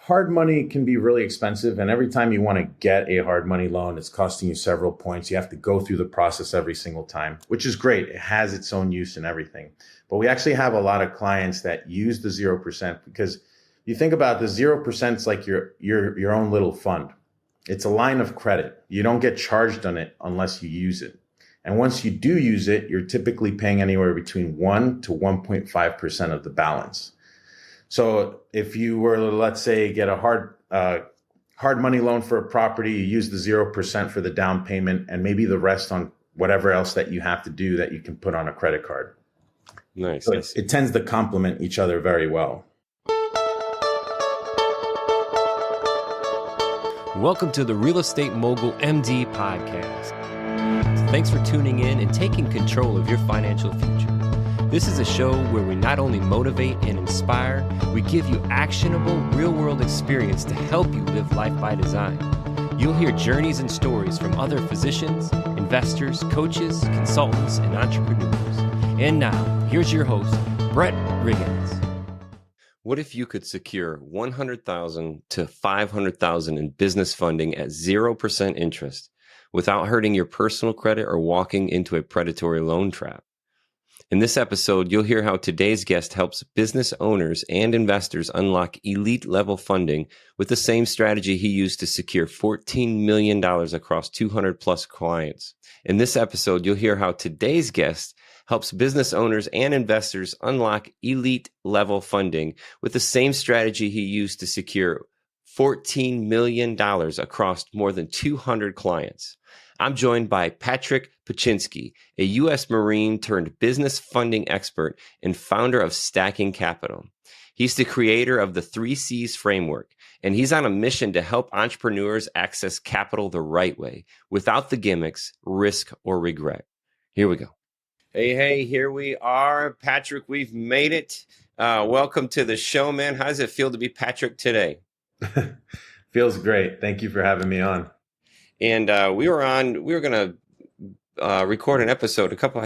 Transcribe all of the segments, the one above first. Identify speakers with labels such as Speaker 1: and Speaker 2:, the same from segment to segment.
Speaker 1: hard money can be really expensive. And every time you want to get a hard money loan, it's costing you several points. You have to go through the process every single time, which is great. It has its own use and everything. But we actually have a lot of clients that use the 0% because you think about the 0% is like your own little fund. It's a line of credit. You don't get charged on it unless you use it. And once you do use it, you're typically paying anywhere between 1 to 1.5% of the balance. So if you were to, let's say, get a hard money loan for a property, you use the 0% for the down payment and maybe the rest on whatever else that you have to do that you can put on a credit card.
Speaker 2: Nice.
Speaker 1: So it tends to complement each other very well.
Speaker 2: Welcome to the Real Estate Mogul MD podcast. Thanks for tuning in and taking control of your financial future. This is a show where we not only motivate and inspire, we give you actionable real-world experience to help you live life by design. You'll hear journeys and stories from other physicians, investors, coaches, consultants, and entrepreneurs. And now, here's your host, Brett Riggins. What if you could secure $100,000 to $500,000 in business funding at 0% interest without hurting your personal credit or walking into a predatory loan trap? In this episode, you'll hear how today's guest helps business owners and investors unlock elite level funding with the same strategy he used to secure $14 million across 200 plus clients. In this episode, you'll hear how today's guest helps business owners and investors unlock elite level funding with the same strategy he used to secure $14 million across more than 200 clients. I'm joined by Patrick Pychynski, a U.S. Marine turned business funding expert and founder of Stacking Capital. He's the creator of the 3 C's framework, and he's on a mission to help entrepreneurs access capital the right way, without the gimmicks, risk, or regret. Here we go. Hey, here we are. Patrick, we've made it. Welcome to the show, man. How does it feel to be Patrick today?
Speaker 1: Feels great. Thank you for having me on.
Speaker 2: And we were going to record an episode a couple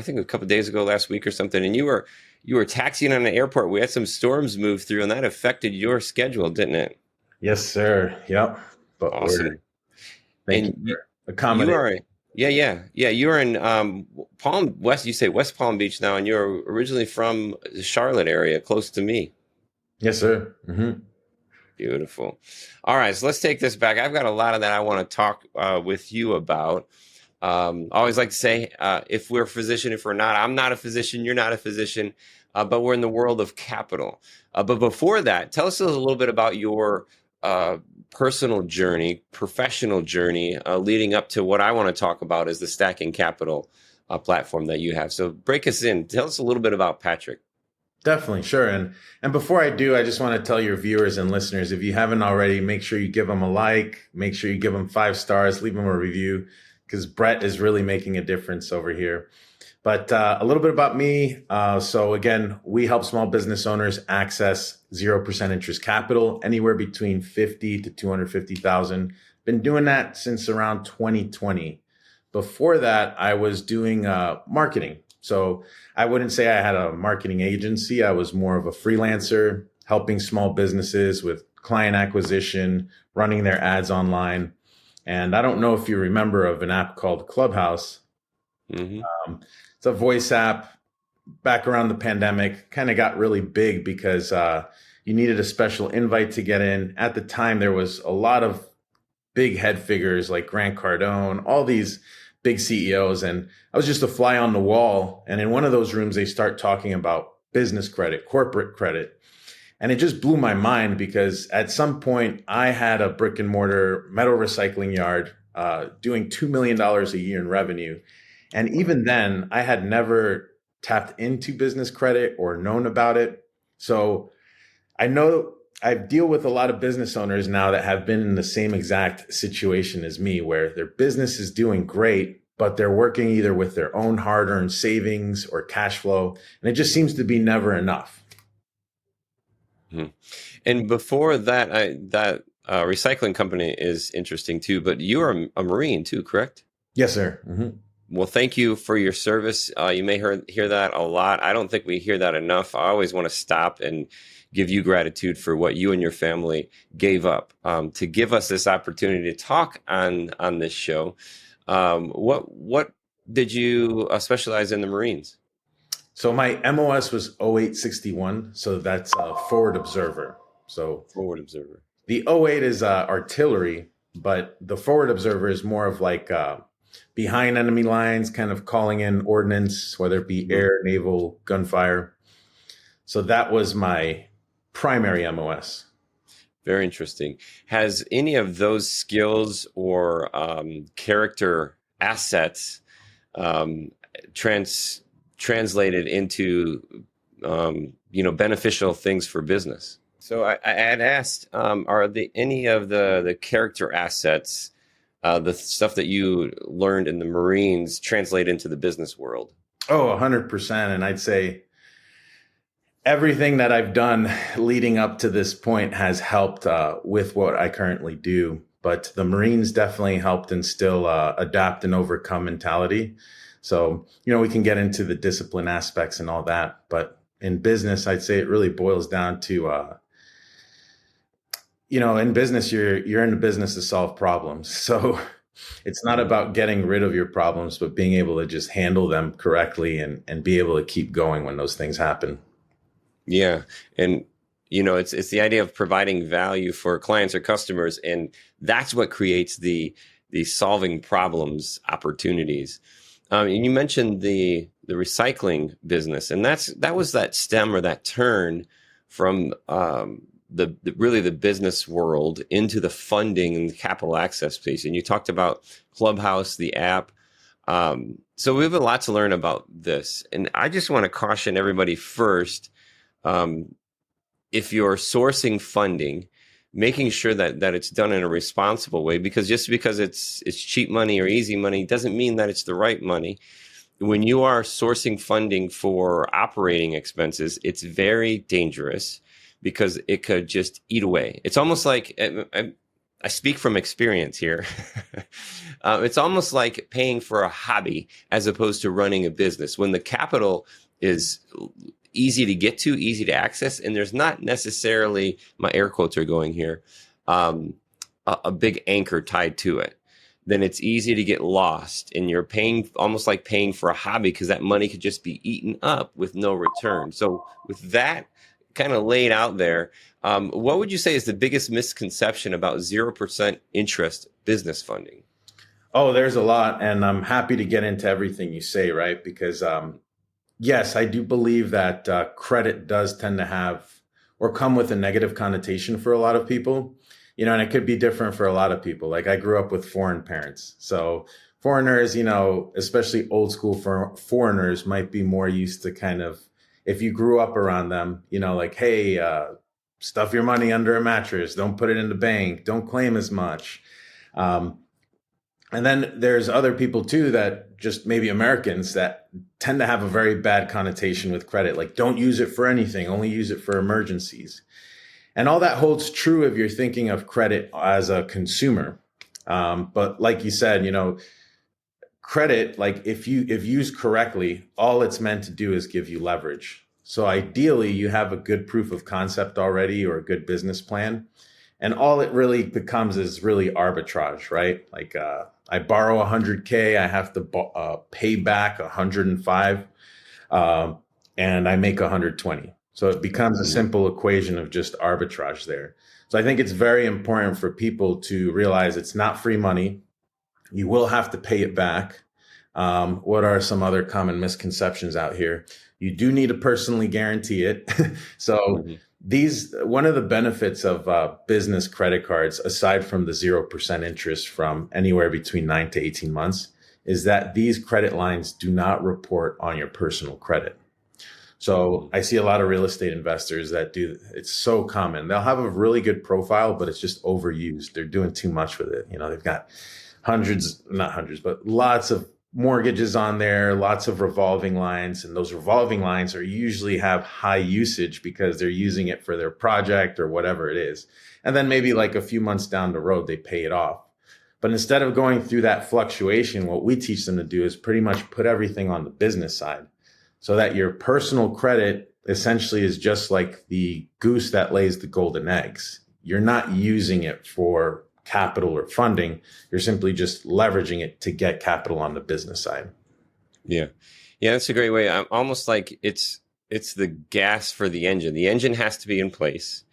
Speaker 2: days ago, last week or something. And you were taxiing on the airport. We had some storms move through, and that affected your schedule, didn't it?
Speaker 1: Yes, sir. Yep. But
Speaker 2: awesome.
Speaker 1: Thank you for accommodating.
Speaker 2: Yeah. You're in West Palm Beach now, and you're originally from the Charlotte area, close to me.
Speaker 1: Yes, sir. Mm-hmm.
Speaker 2: Beautiful. All right, so let's take this back. I've got a lot of that I want to talk with you about. I always like to say, if we're a physician, if we're not, I'm not a physician, you're not a physician, but we're in the world of capital. But before that, tell us a little bit about your personal journey, professional journey, leading up to what I want to talk about is the Stacking Capital platform that you have. So break us in. Tell us a little bit about Patrick.
Speaker 1: Definitely. Sure. And before I do, I just want to tell your viewers and listeners, if you haven't already, make sure you give them a like, make sure you give them 5 stars, leave them a review, because Brett is really making a difference over here. But a little bit about me. So again, we help small business owners access 0% interest capital, anywhere between 50 to 250,000. Been doing that since around 2020. Before that, I was doing marketing. So I wouldn't say I had a marketing agency. I was more of a freelancer, helping small businesses with client acquisition, running their ads online. And I don't know if you remember of an app called Clubhouse. Mm-hmm. It's a voice app. Back around the pandemic, kind of got really big because you needed a special invite to get in. At the time, there was a lot of big head figures like Grant Cardone, all these big CEOs. And I was just a fly on the wall. And in one of those rooms, they start talking about business credit, corporate credit. And it just blew my mind because at some point I had a brick and mortar metal recycling yard doing $2 million a year in revenue. And even then I had never tapped into business credit or known about it. So I know I deal with a lot of business owners now that have been in the same exact situation as me, where their business is doing great, but they're working either with their own hard-earned savings or cash flow, and it just seems to be never enough.
Speaker 2: Mm-hmm. And before that, that recycling company is interesting too, but you are a Marine too, correct?
Speaker 1: Yes, sir. Mm-hmm.
Speaker 2: Well, thank you for your service. You may hear that a lot. I don't think we hear that enough. I always want to stop and give you gratitude for what you and your family gave up to give us this opportunity to talk on this show. What did you specialize in the Marines?
Speaker 1: So my MOS was 0861. So that's a forward observer. So
Speaker 2: Forward observer.
Speaker 1: the 08 is artillery, but the forward observer is more of like behind enemy lines, kind of calling in ordnance, whether it be air, naval, gunfire. So that was my primary MOS.
Speaker 2: Very interesting. Has any of those skills or character assets translated into beneficial things for business? So I had asked, are any of the character assets, the stuff that you learned in the Marines, translate into the business world?
Speaker 1: Oh, 100%. And I'd say everything that I've done leading up to this point has helped with what I currently do. But the Marines definitely helped instill adapt and overcome mentality. So, we can get into the discipline aspects and all that. But in business, I'd say it really boils down to, in business, you're in the business to solve problems. So it's not about getting rid of your problems, but being able to just handle them correctly and be able to keep going when those things happen.
Speaker 2: Yeah. And, it's the idea of providing value for clients or customers. And that's what creates the solving problems opportunities. And you mentioned the recycling business, and that was that stem or that turn from the business world into the funding and the capital access space. And you talked about Clubhouse, the app. So we have a lot to learn about this. And I just want to caution everybody first, if you're sourcing funding, making sure that it's done in a responsible way, because just because it's cheap money or easy money doesn't mean that it's the right money. When you are sourcing funding for operating expenses, it's very dangerous because it could just eat away. It's almost like, I speak from experience here. It's almost like paying for a hobby as opposed to running a business. When the capital is easy to get to, easy to access, and there's not necessarily, my air quotes are going here, a big anchor tied to it, then it's easy to get lost, and you're paying almost like paying for a hobby because that money could just be eaten up with no return. So with that kind of laid out there, what would you say is the biggest misconception about 0% interest business funding?
Speaker 1: Oh, there's a lot, and I'm happy to get into everything you say, right? Because yes, I do believe that credit does tend to have or come with a negative connotation for a lot of people, and it could be different for a lot of people. Like I grew up with foreign parents. So foreigners, especially old school foreigners might be more used to kind of, if you grew up around them, like, hey, stuff your money under a mattress, don't put it in the bank, don't claim as much. And then there's other people too that just maybe Americans that tend to have a very bad connotation with credit. Like don't use it for anything, only use it for emergencies. And all that holds true if you're thinking of credit as a consumer. But like you said, credit, like if used correctly, all it's meant to do is give you leverage. So ideally you have a good proof of concept already or a good business plan. And all it really becomes is really arbitrage, right? Like I borrow 100K, I have to pay back 105, and I make 120. So it becomes a simple equation of just arbitrage there. So I think it's very important for people to realize it's not free money. You will have to pay it back. What are some other common misconceptions out here? You do need to personally guarantee it. So one of the benefits of business credit cards, aside from the 0% interest from anywhere between 9 to 18 months, is that these credit lines do not report on your personal credit. So I see a lot of real estate investors that do. It's so common. They'll have a really good profile, but it's just overused. They're doing too much with it. They've got not hundreds, but lots of mortgages on there, lots of revolving lines. And those revolving lines usually have high usage because they're using it for their project or whatever it is. And then maybe like a few months down the road, they pay it off. But instead of going through that fluctuation, what we teach them to do is pretty much put everything on the business side so that your personal credit essentially is just like the goose that lays the golden eggs. You're not using it for capital or funding. You're simply just leveraging it to get capital on the business side.
Speaker 2: Yeah. Yeah, that's a great way. I'm almost like it's the gas for the engine. The engine has to be in place,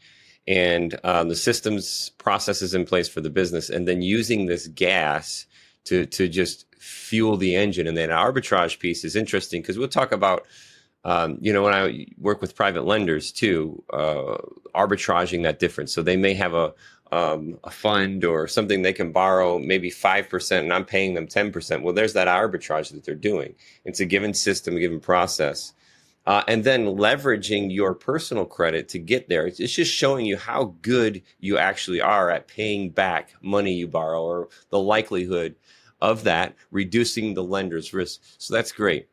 Speaker 2: and the systems processes in place for the business, and then using this gas to just fuel the engine. And then arbitrage piece is interesting because we'll talk about, when I work with private lenders too, arbitraging that difference. So they may have a fund or something they can borrow maybe 5% and I'm paying them 10%. Well, there's that arbitrage that they're doing. It's a given system, a given process. And then leveraging your personal credit to get there. It's just showing you how good you actually are at paying back money you borrow, or the likelihood of that, reducing the lender's risk. So that's great.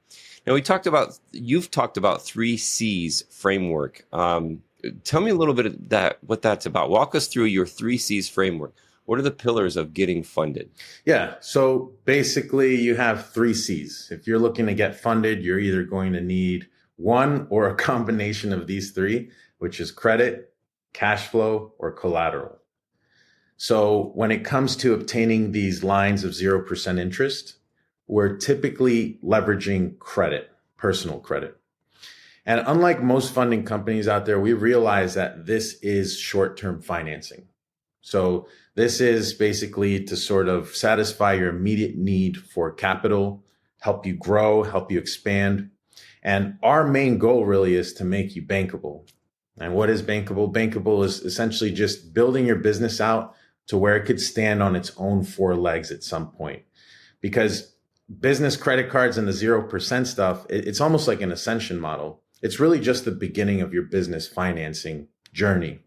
Speaker 2: Now you've talked about 3 C's framework. Tell me a little bit of what that's about. Walk us through your 3 C's framework. What are the pillars of getting funded?
Speaker 1: Yeah. So basically you have 3 C's. If you're looking to get funded, you're either going to need one or a combination of these 3, which is credit, cash flow, or collateral. So when it comes to obtaining these lines of 0% interest, we're typically leveraging credit, personal credit. And unlike most funding companies out there, we realize that this is short-term financing. So this is basically to sort of satisfy your immediate need for capital, help you grow, help you expand. And our main goal really is to make you bankable. And what is bankable? Bankable is essentially just building your business out to where it could stand on its own 4 legs at some point. Because business credit cards and the 0% stuff, it's almost like an ascension model. It's really just the beginning of your business financing journey.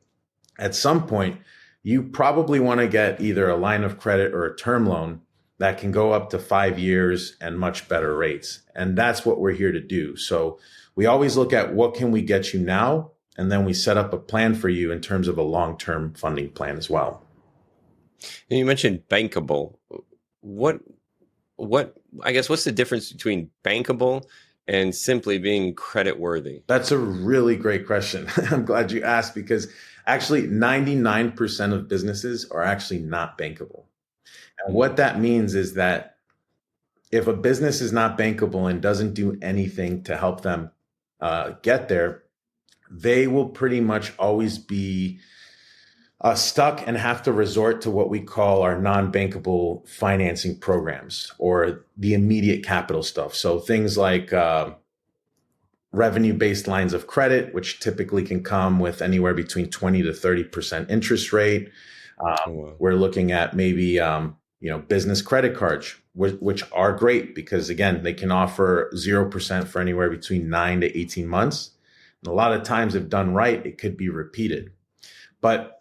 Speaker 1: At some point, you probably want to get either a line of credit or a term loan that can go up to 5 years and much better rates. And that's what we're here to do. So we always look at what can we get you now, and then we set up a plan for you in terms of a long-term funding plan as well.
Speaker 2: And you mentioned bankable. What's the difference between bankable and simply being credit worthy?
Speaker 1: That's a really great question. I'm glad you asked, because actually 99% of businesses are actually not bankable. And what that means is that if a business is not bankable and doesn't do anything to help them get there, they will pretty much always be stuck and have to resort to what we call our non-bankable financing programs, or the immediate capital stuff. So things like revenue-based lines of credit, which typically can come with anywhere between 20 to 30% interest rate. We're looking at maybe business credit cards, which are great because, again, they can offer 0% for anywhere between 9 to 18 months. And a lot of times, if done right, it could be repeated. But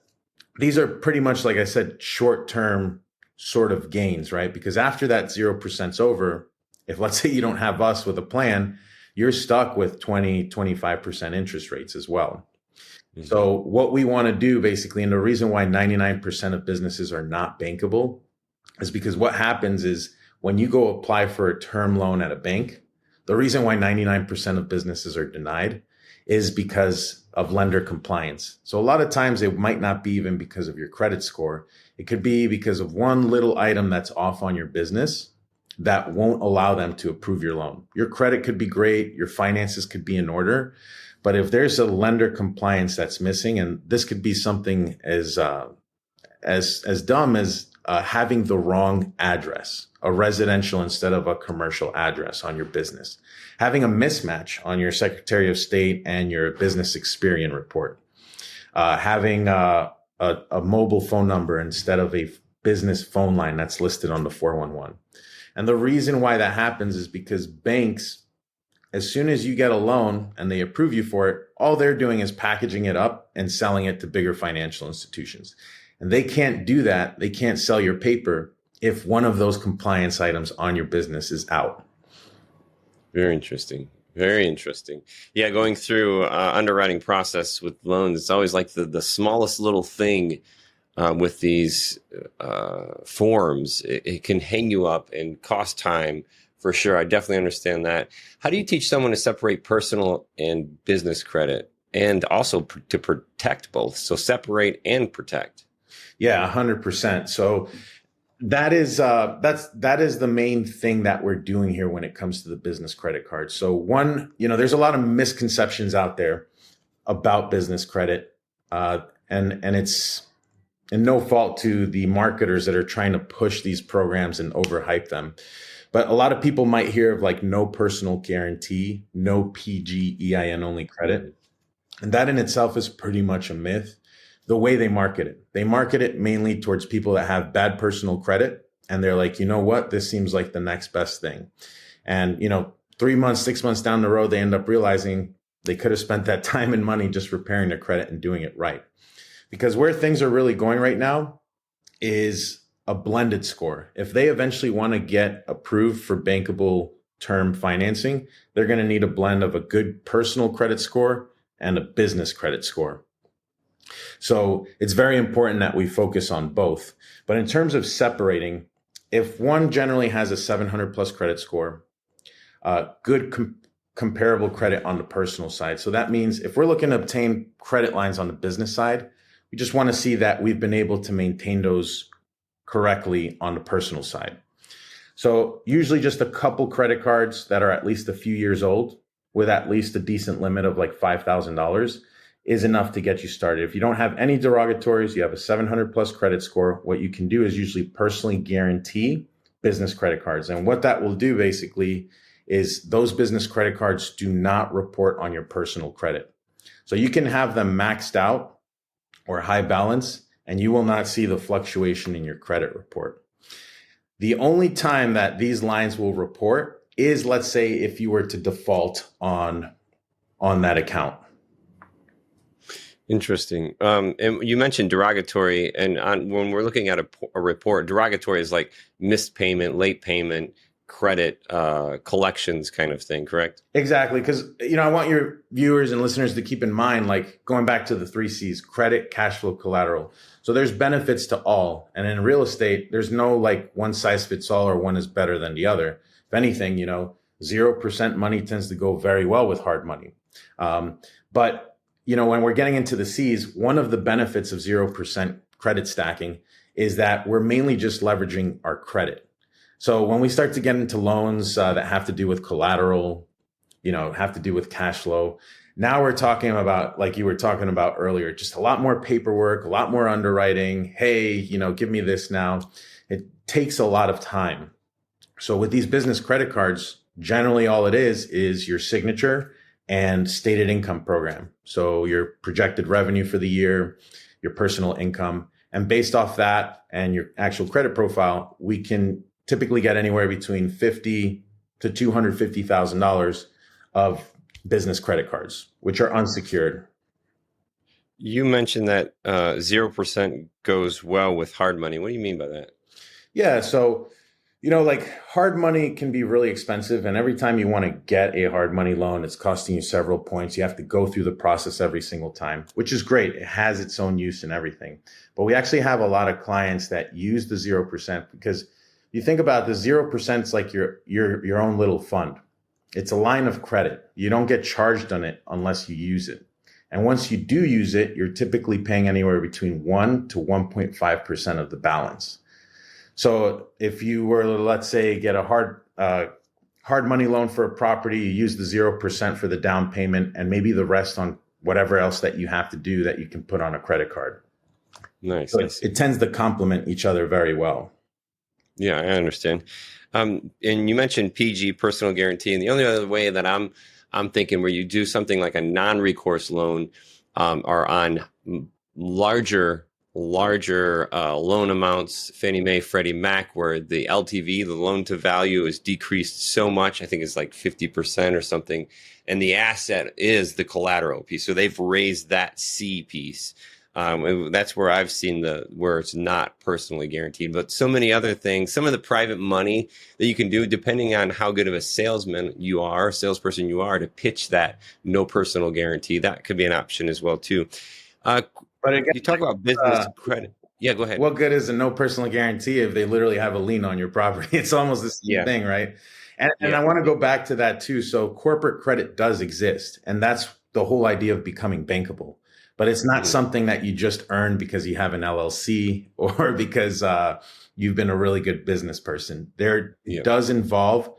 Speaker 1: these are pretty much, like I said, short-term sort of gains, right? Because after that 0%'s over, if let's say you don't have us with a plan, you're stuck with 20, 25% interest rates as well. Mm-hmm. So what we want to do basically, and the reason why 99% of businesses are not bankable, is because what happens is when you go apply for a term loan at a bank, the reason why 99% of businesses are denied is because of lender compliance. So a lot of times it might not be even because of your credit score. It could be because of one little item that's off on your business that won't allow them to approve your loan. Your credit could be great, your finances could be in order, but if there's a lender compliance that's missing, and this could be something as dumb as having the wrong address, a residential instead of a commercial address on your business, having a mismatch on your Secretary of State and your business Experian report, having a mobile phone number instead of a business phone line that's listed on the 411. And the reason why that happens is because banks, as soon as you get a loan and they approve you for it, all they're doing is packaging it up and selling it to bigger financial institutions. And they can't do that. They can't sell your paper if one of those compliance items on your business is out.
Speaker 2: Very interesting. Very interesting. Yeah, going through underwriting process with loans, it's always like the smallest little thing with these forms. It can hang you up and cost time For sure. I definitely understand that. How do you teach someone to separate personal and business credit and also to protect both? So separate and protect.
Speaker 1: Yeah, 100%. So that is the main thing that we're doing here when it comes to the business credit card. So one, there's a lot of misconceptions out there about business credit, and it's and no fault to the marketers that are trying to push these programs and overhype them. But a lot of people might hear of like no personal guarantee, no PGEIN only credit. And that in itself is pretty much a myth. The way they market it, mainly towards people that have bad personal credit. And they're like, you know what? This seems like the next best thing. And, 3 months, 6 months down the road, they end up realizing they could have spent that time and money just repairing their credit and doing it right. Because where things are really going right now is a blended score. If they eventually want to get approved for bankable term financing, they're going to need a blend of a good personal credit score and a business credit score. So it's very important that we focus on both. But in terms of separating, if one generally has a 700 plus credit score, good comparable credit on the personal side. So that means if we're looking to obtain credit lines on the business side, we just want to see that we've been able to maintain those correctly on the personal side. So usually just a couple credit cards that are at least a few years old with at least a decent limit of like $5,000 is enough to get you started. If you don't have any derogatories, you have a 700 plus credit score, what you can do is usually personally guarantee business credit cards. And what that will do basically is those business credit cards do not report on your personal credit. So you can have them maxed out or high balance, and you will not see the fluctuation in your credit report. The only time that these lines will report is, let's say, if you were to default on that account.
Speaker 2: Interesting. And you mentioned derogatory, and when we're looking at a report, derogatory is like missed payment, late payment, credit collections kind of thing, correct?
Speaker 1: Exactly. Because, I want your viewers and listeners to keep in mind, like going back to the 3 C's, credit, cash flow, collateral. So there's benefits to all. And in real estate, there's no like one size fits all or one is better than the other. If anything, 0% money tends to go very well with hard money. But when we're getting into the C's, one of the benefits of 0% credit stacking is that we're mainly just leveraging our credit. So when we start to get into loans that have to do with collateral, have to do with cash flow, now we're talking about, like you were talking about earlier, just a lot more paperwork, a lot more underwriting. Hey, give me this now. It takes a lot of time. So with these business credit cards, generally all it is your signature and stated income program. So your projected revenue for the year, your personal income, and based off that and your actual credit profile, we can typically get anywhere between $50,000 to $250,000 of business credit cards, which are unsecured.
Speaker 2: You mentioned that 0% goes well with hard money. What do you mean by that?
Speaker 1: Yeah. So, like hard money can be really expensive. And every time you want to get a hard money loan, it's costing you several points. You have to go through the process every single time, which is great. It has its own use and everything. But we actually have a lot of clients that use the 0% because you think about the 0% is like your own little fund. It's a line of credit. You don't get charged on it unless you use it. And once you do use it, you're typically paying anywhere between 1 to 1.5% of the balance. So if you were to, let's say, get a hard money loan for a property, you use the 0% for the down payment and maybe the rest on whatever else that you have to do that you can put on a credit card.
Speaker 2: Nice.
Speaker 1: So it tends to complement each other very well.
Speaker 2: Yeah, I understand. And you mentioned PG, personal guarantee, and the only other way that I'm thinking where you do something like a non-recourse loan are on larger loan amounts, Fannie Mae, Freddie Mac, where the LTV, the loan to value, is decreased so much. I think it's like 50% or something, and the asset is the collateral piece. So they've raised that C piece. That's where I've seen where it's not personally guaranteed, but so many other things, some of the private money that you can do depending on how good of a salesperson you are to pitch that no personal guarantee. That could be an option as well too. But again, you talk about business credit. Yeah, go ahead.
Speaker 1: What good is a no personal guarantee if they literally have a lien on your property? It's almost the same
Speaker 2: Yeah,
Speaker 1: thing, right? And
Speaker 2: yeah,
Speaker 1: I want to go back to that too. So corporate credit does exist, and that's the whole idea of becoming bankable. But it's not
Speaker 2: mhm,
Speaker 1: something that you just earn because you have an LLC or because you've been a really good business person. It
Speaker 2: yeah,
Speaker 1: does involve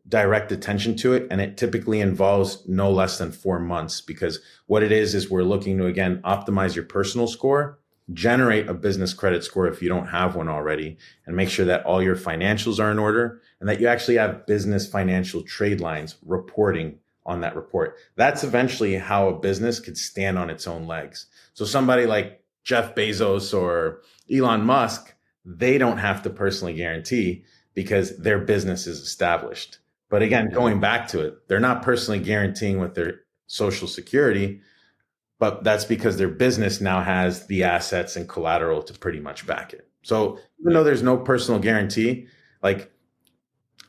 Speaker 1: direct attention to it, and it typically involves no less than 4 months, because what it is we're looking to, again, optimize your personal score, generate a business credit score if you don't have one already, and make sure that all your financials are in order and that you actually have business financial trade lines reporting on that report. That's eventually how a business could stand on its own legs. So somebody like Jeff Bezos or Elon Musk, they don't have to personally guarantee because their business is established. But again,
Speaker 2: mhm,
Speaker 1: going back to it, they're not personally guaranteeing with their social security, but that's because their business now has the assets and collateral to pretty much back it. So even
Speaker 2: yeah,
Speaker 1: though there's no personal guarantee, like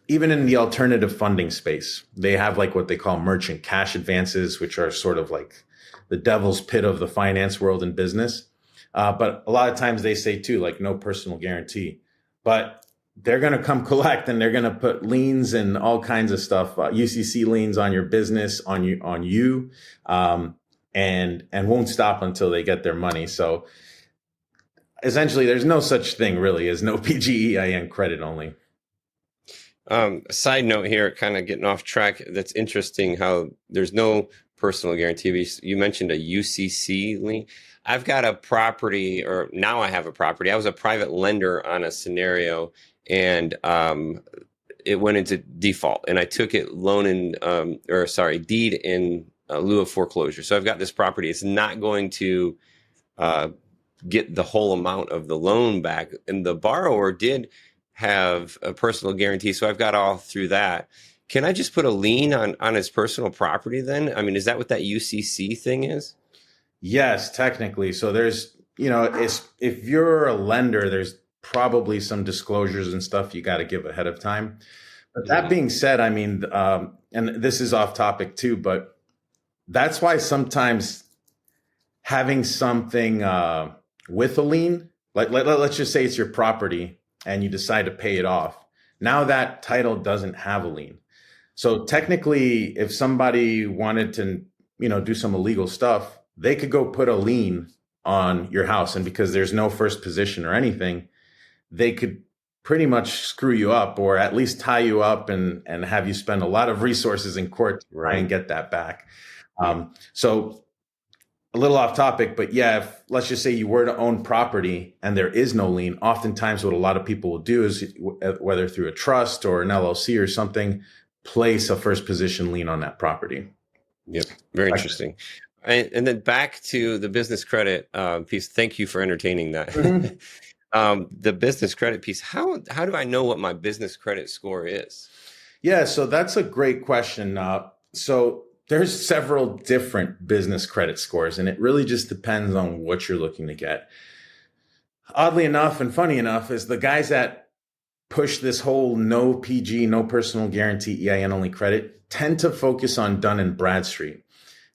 Speaker 1: even in the alternative funding space, they have like what they call merchant cash advances, which are sort of like the devil's pit of the finance world and business. But a lot of times they say too, like no personal guarantee, but they're going to come collect and they're going to put liens and all kinds of stuff, UCC liens on your business, on you, and won't stop until they get their money. So essentially, there's no such thing really as no PGEIN credit only.
Speaker 2: A side note here, kind of getting off track. That's interesting how there's no personal guarantee. You mentioned a UCC lien. I've got a property, or now I have a property. I was a private lender on a scenario, and it went into default, and I took it deed in lieu of foreclosure. So I've got this property. It's not going to uh, get the whole amount of the loan back, and the borrower did have a personal guarantee, so I've got all through that. Can I just put a lien on his personal property then? I mean, is that what that UCC thing is?
Speaker 1: Yes, technically. So if you're a lender, there's probably some disclosures and stuff you got to give ahead of time. But that
Speaker 2: Mhm.
Speaker 1: being said, I mean, and this is off topic too, but that's why sometimes having something with a lien, like let's just say it's your property and you decide to pay it off. Now that title doesn't have a lien. So technically, if somebody wanted to, do some illegal stuff, they could go put a lien on your house. And because there's no first position or anything, they could pretty much screw you up or at least tie you up and have you spend a lot of resources in court to try
Speaker 2: Right.
Speaker 1: and get that back.
Speaker 2: Yeah.
Speaker 1: So a little off topic, but yeah, if let's just say you were to own property and there is no lien, oftentimes what a lot of people will do is, whether through a trust or an LLC or something, place a first position lien on that property.
Speaker 2: Yep. Very interesting. And then back to the business credit piece. Thank you for entertaining that.
Speaker 1: Mhm.
Speaker 2: The business credit piece. How do I know what my business credit score is?
Speaker 1: Yeah, so that's a great question. So there's several different business credit scores, and it really just depends on what you're looking to get. Oddly enough, and funny enough, is the guys that push this whole no PG, no personal guarantee EIN only credit tend to focus on Dun and Bradstreet.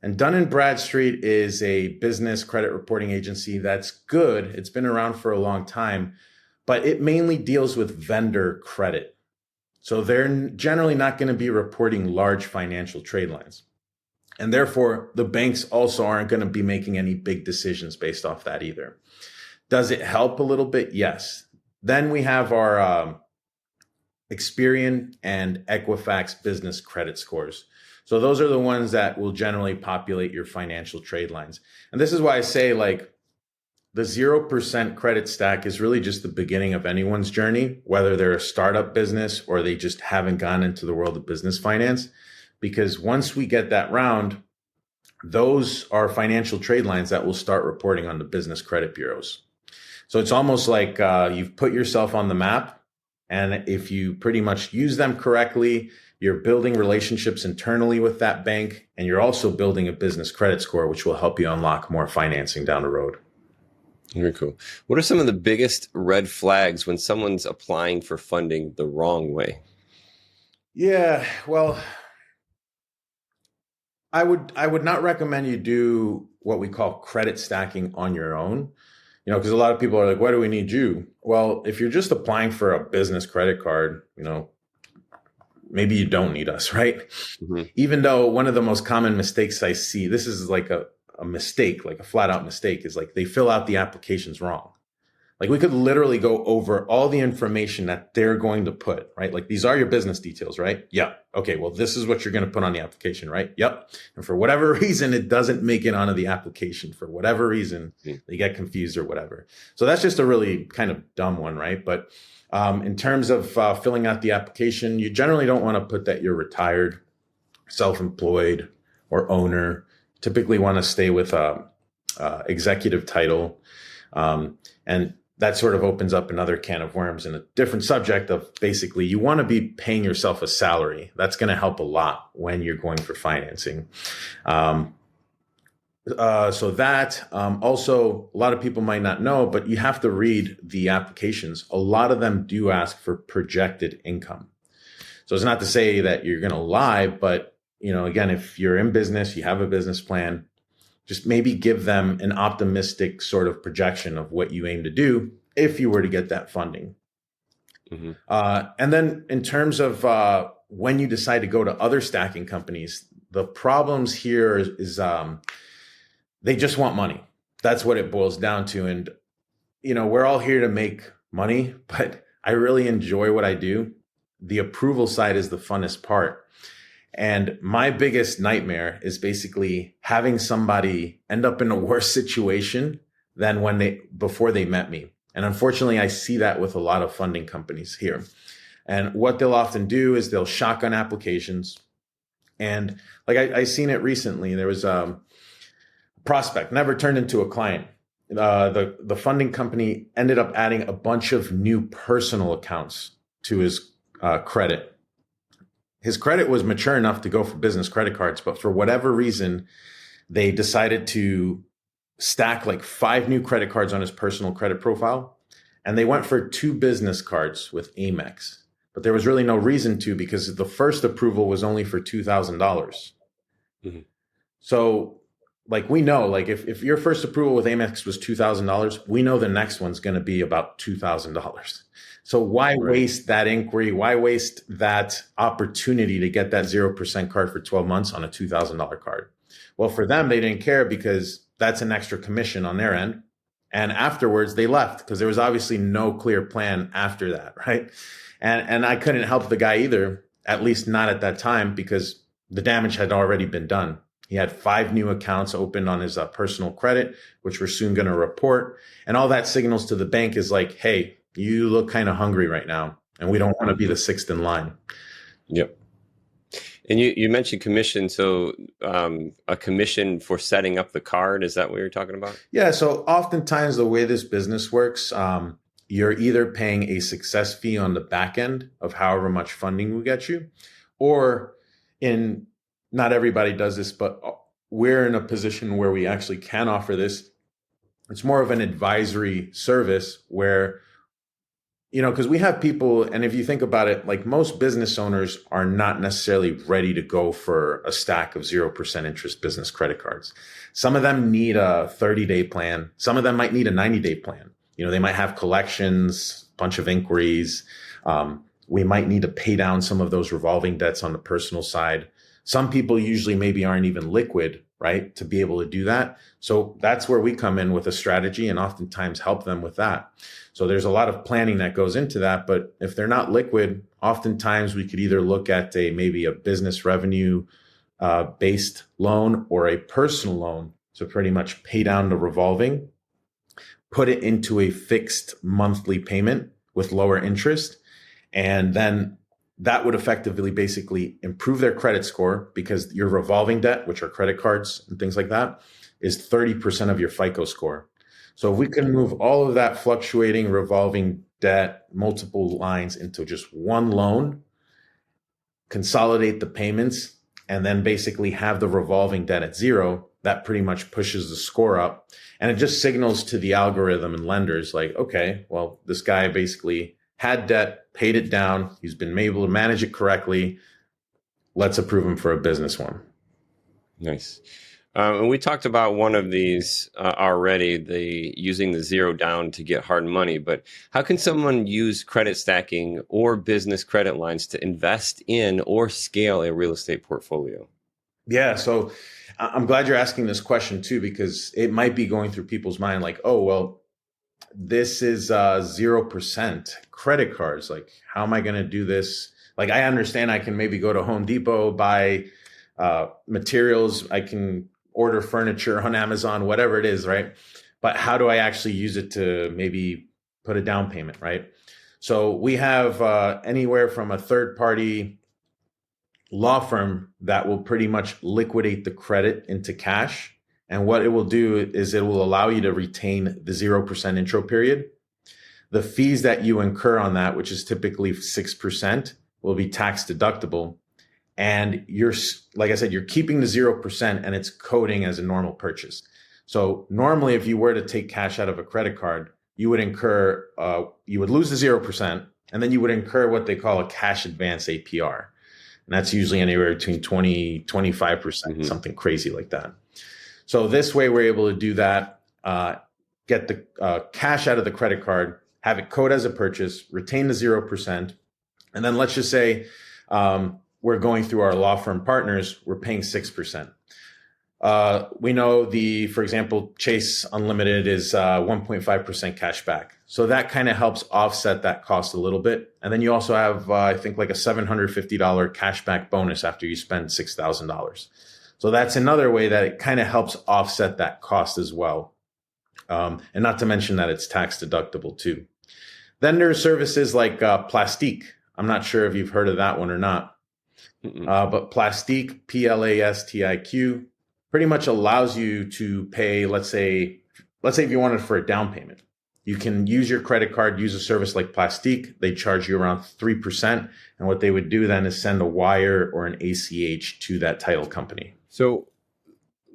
Speaker 1: And Dun and Bradstreet is a business credit reporting agency that's good. It's been around for a long time, but it mainly deals with vendor credit. So they're generally not going to be reporting large financial trade lines. And therefore, the banks also aren't going to be making any big decisions based off that either. Does it help a little bit? Yes. Then we have our Experian and Equifax business credit scores. So those are the ones that will generally populate your financial trade lines. And this is why I say, like, the 0% credit stack is really just the beginning of anyone's journey, whether they're a startup business or they just haven't gone into the world of business finance. Because once we get that round, those are financial trade lines that will start reporting on the business credit bureaus. So it's almost like you've put yourself on the map. And if you pretty much use them correctly, you're building relationships internally with that bank, and you're also building a business credit score, which will help you unlock more financing down the road.
Speaker 2: Very cool. What are some of the biggest red flags when someone's applying for funding the wrong way?
Speaker 1: Yeah, well, I would not recommend you do what we call credit stacking on your own, Because a lot of people are like, why do we need you? Well, if you're just applying for a business credit card, maybe you don't need us, right?
Speaker 2: Mm-hmm.
Speaker 1: Even though one of the most common mistakes I see, this is like a mistake, like a flat out mistake, is like they fill out the applications wrong. Like we could literally go over all the information that they're going to put, right? Like these are your business details, right? Yeah. Okay. Well, this is what you're going to put on the application, right? Yep. And for whatever reason, it doesn't make it onto the application. For whatever reason, they get confused or whatever. So that's just a really kind of dumb one, right? But in terms of filling out the application, you generally don't want to put that you're retired, self-employed, or owner. Typically want to stay with executive title. And that sort of opens up another can of worms and a different subject of basically you want to be paying yourself a salary. That's going to help a lot when you're going for financing. So that also a lot of people might not know, but you have to read the applications. A lot of them do ask for projected income. So it's not to say that you're going to lie, but again, if you're in business, you have a business plan, just maybe give them an optimistic sort of projection of what you aim to do if you were to get that funding.
Speaker 2: Mm-hmm.
Speaker 1: And then in terms of when you decide to go to other stacking companies, the problems here is they just want money. That's what it boils down to. And, we're all here to make money, but I really enjoy what I do. The approval side is the funnest part. And my biggest nightmare is basically having somebody end up in a worse situation than before they met me. And unfortunately, I see that with a lot of funding companies here. And what they'll often do is they'll shotgun applications. And like I seen it recently, there was a prospect, never turned into a client. The funding company ended up adding a bunch of new personal accounts to his credit. His credit was mature enough to go for business credit cards, but for whatever reason, they decided to stack like 5 new credit cards on his personal credit profile. And they went for 2 business cards with Amex, but there was really no reason to, because the first approval was only for $2,000.
Speaker 2: Mm-hmm.
Speaker 1: So like we know, like if your first approval with Amex was $2,000, we know the next one's going to be about $2,000. So why waste that inquiry? Why waste that opportunity to get that 0% card for 12 months on a $2,000 card? Well, for them, they didn't care because that's an extra commission on their end. And afterwards they left because there was obviously no clear plan after that. Right. And I couldn't help the guy either, at least not at that time, because the damage had already been done. He had 5 new accounts opened on his personal credit, which we're soon going to report. And all that signals to the bank is like, hey, you look kind of hungry right now, and we don't want to be the 6th in line.
Speaker 2: Yep. And you mentioned commission. So a commission for setting up the card, is that what you're talking about?
Speaker 1: Yeah. So oftentimes the way this business works, you're either paying a success fee on the back end of however much funding we get you, or not everybody does this, but we're in a position where we actually can offer this. It's more of an advisory service where, because we have people, and if you think about it, like most business owners are not necessarily ready to go for a stack of 0% interest business credit cards. Some of them need a 30-day plan. Some of them might need a 90-day plan. They might have collections, bunch of inquiries. We might need to pay down some of those revolving debts on the personal side. Some people usually maybe aren't even liquid, right, to be able to do that. So that's where we come in with a strategy and oftentimes help them with that. So there's a lot of planning that goes into that. But if they're not liquid, oftentimes we could either look at maybe a business revenue based loan or a personal loan to pretty much pay down the revolving, put it into a fixed monthly payment with lower interest, and then that would effectively basically improve their credit score, because your revolving debt, which are credit cards and things like that, is 30% of your FICO score. So if we can move all of that fluctuating revolving debt, multiple lines into just one loan, consolidate the payments, and then basically have the revolving debt at 0, that pretty much pushes the score up. And it just signals to the algorithm and lenders like, okay, well, this guy basically had debt, paid it down. He's been able to manage it correctly. Let's approve him for a business one.
Speaker 2: Nice. And we talked about one of these already, the using the zero down to get hard money. But how can someone use credit stacking or business credit lines to invest in or scale a real estate portfolio?
Speaker 1: Yeah, so I'm glad you're asking this question too, because it might be going through people's mind like, oh, well, this is 0% credit cards. Like, how am I going to do this? Like, I understand I can maybe go to Home Depot, buy materials. I can order furniture on Amazon, whatever it is, right? But how do I actually use it to maybe put a down payment, right? So we have anywhere from a third party law firm that will pretty much liquidate the credit into cash. And what it will do is it will allow you to retain the 0% intro period. The fees that you incur on that, which is typically 6%, will be tax deductible. And you're, like I said, you're keeping the 0% and it's coding as a normal purchase. So normally, if you were to take cash out of a credit card, you would incur, you would lose the 0%, and then you would incur what they call a cash advance APR. And that's usually anywhere between 20, 25%, something crazy like that. So this way we're able to do that, get the cash out of the credit card, have it code as a purchase, retain the 0%. And then let's just say we're going through our law firm partners, we're paying 6%. We know for example, Chase Unlimited is 1.5% cash back. So that kind of helps offset that cost a little bit. And then you also have, I think, like a $750 cash back bonus after you spend $6,000. So that's another way that it kind of helps offset that cost as well. And not to mention that it's tax deductible too. Then there's services like Plastique. I'm not sure if you've heard of that one or not. But Plastique, Plastiq, pretty much allows you to pay, let's say if you wanted for a down payment, you can use your credit card, use a service like Plastique. They charge you around 3%. And what they would do then is send a wire or an ACH to that title company.
Speaker 2: So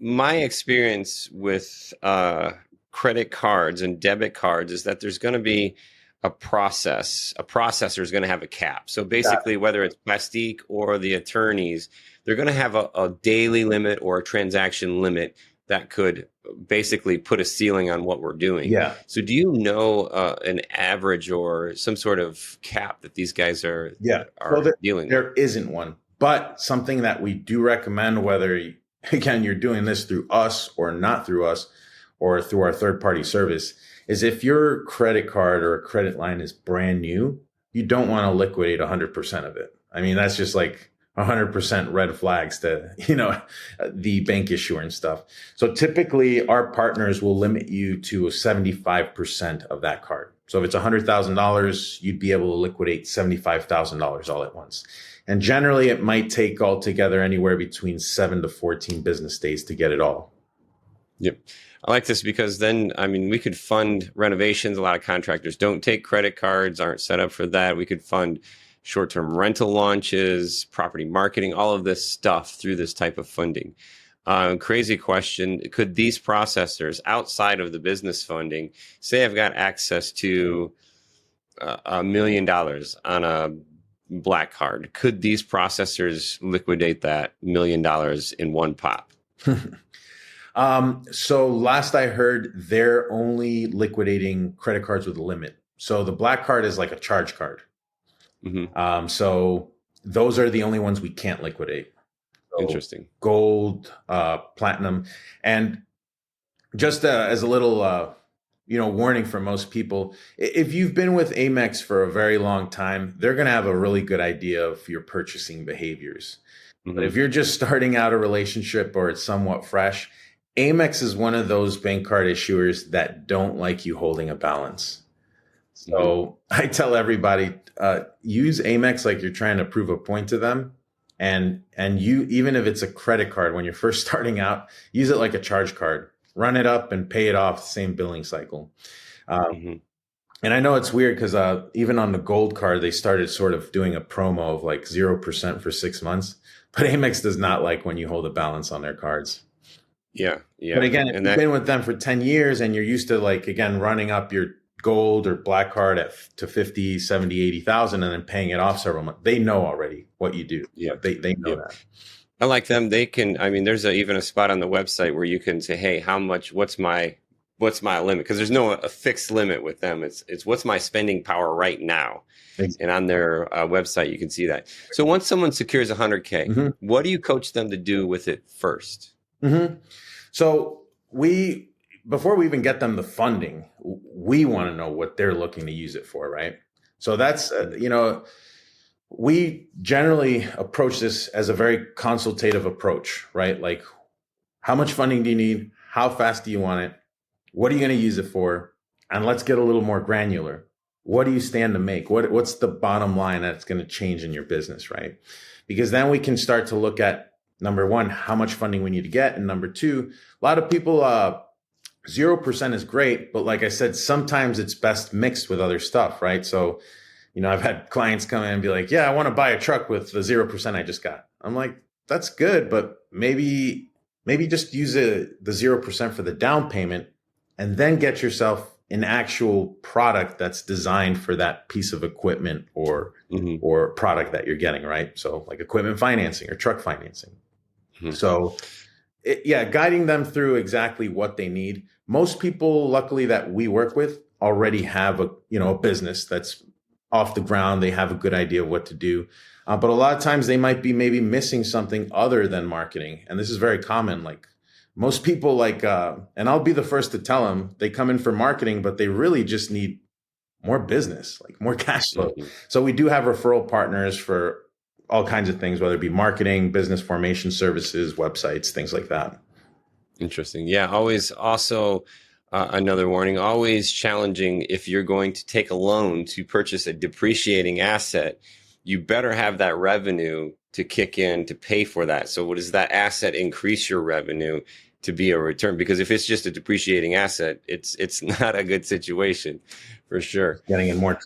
Speaker 2: my experience with credit cards and debit cards is that there's going to be a processor is going to have a cap. So basically, whether it's Plastique or the attorneys, they're going to have a daily limit or a transaction limit that could basically put a ceiling on what we're doing.
Speaker 1: Yeah.
Speaker 2: So do you know an average or some sort of cap that these guys are dealing with?
Speaker 1: There isn't one, but something that we do recommend, whether, again, you're doing this through us or not through us or through our third-party service, is if your credit card or a credit line is brand new, you don't want to liquidate 100% of it. I mean, that's just like 100% red flags to, the bank issuer and stuff. So typically our partners will limit you to 75% of that card. So if it's $100,000, you'd be able to liquidate $75,000 all at once. And generally it might take altogether anywhere between 7 to 14 business days to get it all.
Speaker 2: Yep. I like this because then, we could fund renovations. A lot of contractors don't take credit cards, aren't set up for that. We could fund short-term rental launches, property marketing, all of this stuff through this type of funding. Crazy question. Could these processors outside of the business funding, say I've got access to $1 million on a black card, could these processors liquidate that $1 million in one pop?
Speaker 1: So last I heard, they're only liquidating credit cards with a limit. So the black card is like a charge card. So those are the only ones we can't liquidate. So
Speaker 2: interesting.
Speaker 1: Gold, platinum, and just as a little, warning for most people, if you've been with Amex for a very long time, they're going to have a really good idea of your purchasing behaviors. But if you're just starting out a relationship or it's somewhat fresh, Amex is one of those bank card issuers that don't like you holding a balance. So I tell everybody, use Amex like you're trying to prove a point to them. And you, even if it's a credit card, when you're first starting out, use it like a charge card, run it up and pay it off the same billing cycle. And I know it's weird because even on the gold card, they started sort of doing a promo of like 0% for 6 months. But Amex does not like when you hold a balance on their cards.
Speaker 2: Yeah.
Speaker 1: But again, if you've been with them for 10 years and you're used to running up your gold or black card to 50, 70, 80,000 and then paying it off several months, they know already what you do.
Speaker 2: Yeah.
Speaker 1: They know that.
Speaker 2: I like them. They can, I mean, there's even a spot on the website where you can say, hey, how much, what's my limit? Because there's no a fixed limit with them. It's what's my spending power right now. And on their website, you can see that. So once someone secures 100K,
Speaker 1: Mm-hmm.
Speaker 2: what do you coach them to do with it first?
Speaker 1: Mm-hmm. So before we even get them the funding, we want to know what they're looking to use it for, right? So that's, we generally approach this as a very consultative approach, right? Like, how much funding do you need? How fast do you want it? What are you going to use it for? And let's get a little more granular. What do you stand to make? What's the bottom line that's going to change in your business, right? Because then we can start to look at, number one, how much funding we need to get. And number two, a lot of people, 0% is great. But like I said, sometimes it's best mixed with other stuff, right? So, I've had clients come in and be like, yeah, I want to buy a truck with the 0% I just got. I'm like, that's good, but maybe just use the 0% for the down payment and then get yourself an actual product that's designed for that piece of equipment or product that you're getting, right? So like equipment financing or truck financing. Mm-hmm. So guiding them through exactly what they need. Most people, luckily, that we work with already have a business that's off the ground. They have a good idea of what to do. But a lot of times they might be maybe missing something other than marketing. And this is very common. Like most people and I'll be the first to tell them, they come in for marketing, but they really just need more business, like more cash flow. Mm-hmm. So we do have referral partners for all kinds of things, whether it be marketing, business formation services, websites, things like that.
Speaker 2: Interesting. Yeah. Always also another warning, always challenging. If you're going to take a loan to purchase a depreciating asset, you better have that revenue to kick in to pay for that. So does that asset increase your revenue to be a return? Because if it's just a depreciating asset, it's not a good situation for sure.
Speaker 1: Getting in more.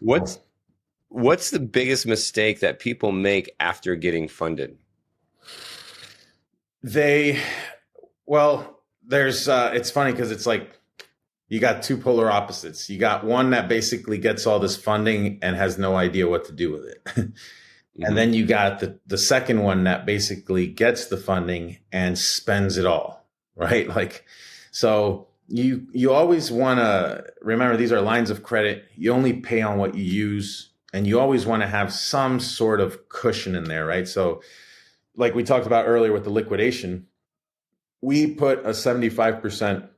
Speaker 2: What's the biggest mistake that people make after getting funded?
Speaker 1: It's funny because it's like you got two polar opposites. You got one that basically gets all this funding and has no idea what to do with it. Mm-hmm. And then you got the second one that basically gets the funding and spends it all, right? Like, so you always want to remember these are lines of credit. You only pay on what you use, and you always want to have some sort of cushion in there, right? So like we talked about earlier with the liquidation, we put a 75%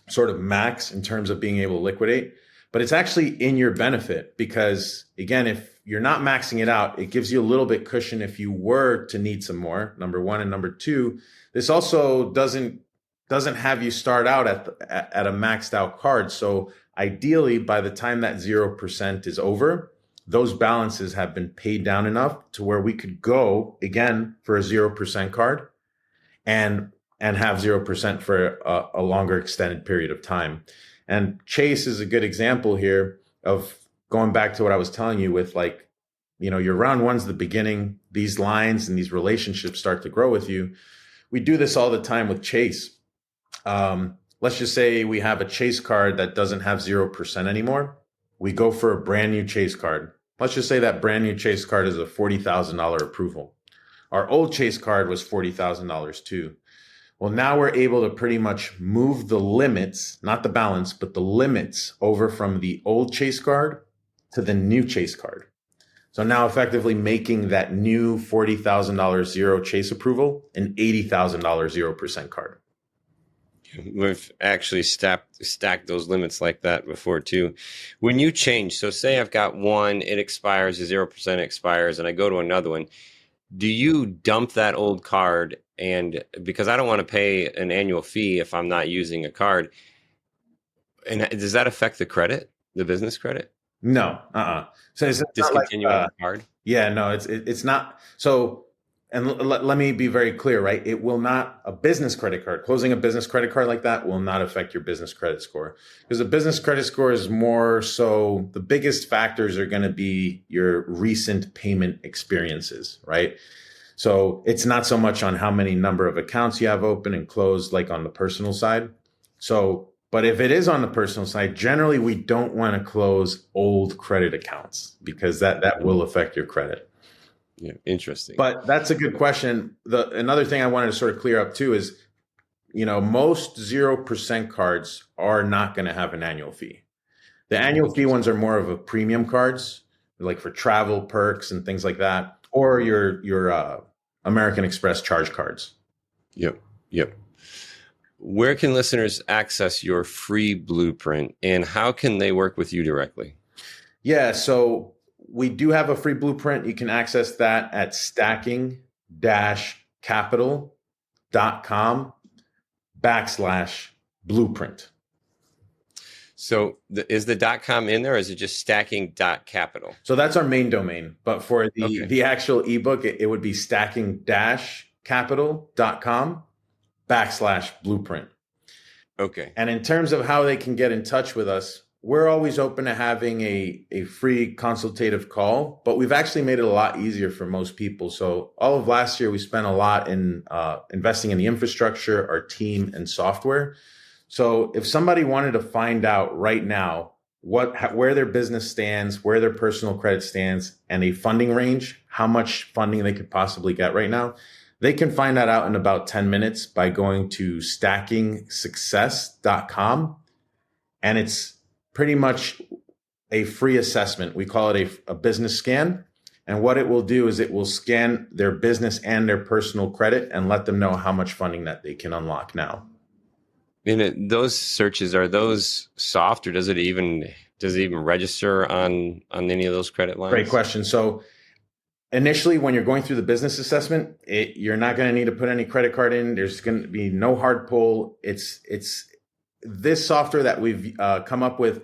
Speaker 1: sort of max in terms of being able to liquidate, but it's actually in your benefit because, again, if you're not maxing it out, it gives you a little bit cushion if you were to need some more, number one. And number two, this also doesn't have you start out at a maxed out card. So ideally, by the time that 0% is over, those balances have been paid down enough to where we could go again for a 0% card and have 0% for a longer extended period of time. And Chase is a good example here of going back to what I was telling you with your round one's the beginning, these lines and these relationships start to grow with you. We do this all the time with Chase. Let's just say we have a Chase card that doesn't have 0% anymore. We go for a brand new Chase card. Let's just say that brand new Chase card is a $40,000 approval. Our old Chase card was $40,000 too. Well, now we're able to pretty much move the limits, not the balance, but the limits over from the old Chase card to the new Chase card. So now effectively making that new $40,000 zero Chase approval an $80,000 0% card.
Speaker 2: We've actually stacked those limits like that before too. When you change, so say I've got one, it expires, the 0% expires, and I go to another one. Do you dump that old card? And because I don't want to pay an annual fee if I'm not using a card. And does that affect the credit, the business credit?
Speaker 1: No. So it's
Speaker 2: discontinue
Speaker 1: not
Speaker 2: the card?
Speaker 1: Yeah, no, it's not. So, and let me be very clear, right? It will not, a business credit card, closing a business credit card like that will not affect your business credit score. Because a business credit score is more so, the biggest factors are going to be your recent payment experiences, right? So it's not so much on how many number of accounts you have open and closed, like on the personal side. So, but if it is on the personal side, generally we don't want to close old credit accounts because that will affect your credit.
Speaker 2: Yeah, interesting.
Speaker 1: But that's a good question. Another thing I wanted to sort of clear up too is, most 0% cards are not going to have an annual fee. The annual fee ones are more of a premium cards, like for travel perks and things like that, or your American Express charge cards.
Speaker 2: Yep. Where can listeners access your free blueprint, and how can they work with you directly?
Speaker 1: Yeah, so we do have a free blueprint. You can access that at stacking-capital.com/blueprint.
Speaker 2: So is the .com in there, or is it just stacking.capital?
Speaker 1: So that's our main domain. But for the actual ebook, it would be stacking-capital.com/blueprint.
Speaker 2: Okay.
Speaker 1: And in terms of how they can get in touch with us, we're always open to having a free consultative call, but we've actually made it a lot easier for most people. So all of last year, we spent a lot in investing in the infrastructure, our team, and software. So if somebody wanted to find out right now where their business stands, where their personal credit stands, and a funding range, how much funding they could possibly get right now, they can find that out in about 10 minutes by going to stackingsuccess.com. And it's pretty much a free assessment. We call it a business scan. And what it will do is it will scan their business and their personal credit and let them know how much funding that they can unlock now.
Speaker 2: And those searches, are those soft, or does it even register on any of those credit lines?
Speaker 1: Great question. So initially, when you're going through the business assessment, you're not going to need to put any credit card in. There's going to be no hard pull. It's this software that we've come up with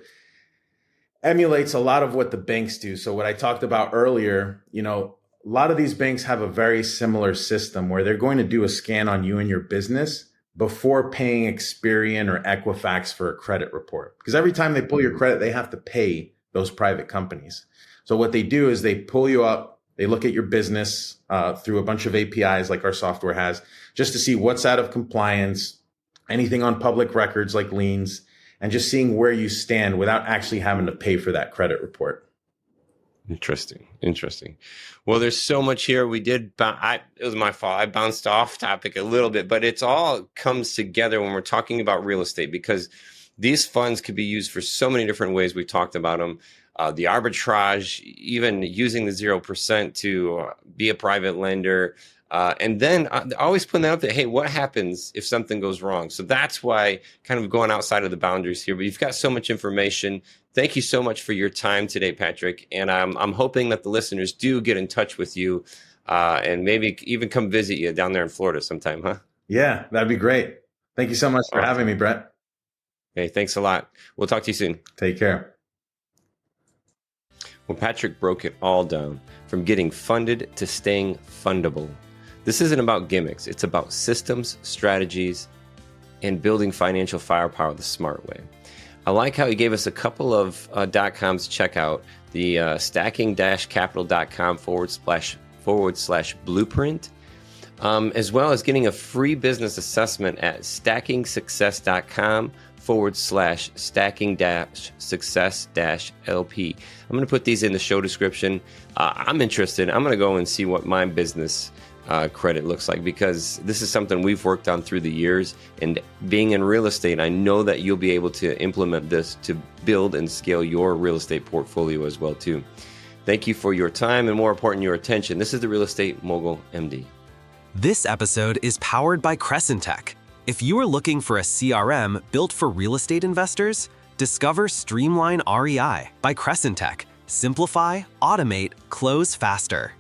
Speaker 1: emulates a lot of what the banks do. So what I talked about earlier, a lot of these banks have a very similar system where they're going to do a scan on you and your business before paying Experian or Equifax for a credit report. Because every time they pull your credit, they have to pay those private companies. So what they do is they pull you up, they look at your business through a bunch of APIs like our software has, just to see what's out of compliance, anything on public records like liens, and just seeing where you stand without actually having to pay for that credit report.
Speaker 2: Interesting. Well, there's so much here. It was my fault. I bounced off topic a little bit, but it's all comes together when we're talking about real estate, because these funds could be used for so many different ways. We've talked about them. The arbitrage, even using the 0% to be a private lender. And then always putting out that, hey, what happens if something goes wrong? So that's why kind of going outside of the boundaries here, but you've got so much information. Thank you so much for your time today, Patrick. And I'm hoping that the listeners do get in touch with you and maybe even come visit you down there in Florida sometime, huh?
Speaker 1: Yeah, that'd be great. Thank you so much for having me, Brett.
Speaker 2: Hey, thanks a lot. We'll talk to you soon.
Speaker 1: Take care.
Speaker 2: Well, Patrick broke it all down, from getting funded to staying fundable. This isn't about gimmicks. It's about systems, strategies, and building financial firepower the smart way. I like how he gave us a couple of .coms to check out. The stacking-capital.com/blueprint, as well as getting a free business assessment at stackingsuccess.com/stacking-success-LP. I'm going to put these in the show description. I'm interested. I'm going to go and see what my business credit looks like, because this is something we've worked on through the years, and being in real estate, I know that you'll be able to implement this to build and scale your real estate portfolio as well too. Thank you for your time, and more important, your attention. This is the Real Estate Mogul MD.
Speaker 3: This episode is powered by Crescent Tech. If you are looking for a CRM built for real estate investors, discover Streamline REI by Crescent Tech. Simplify, automate, close faster.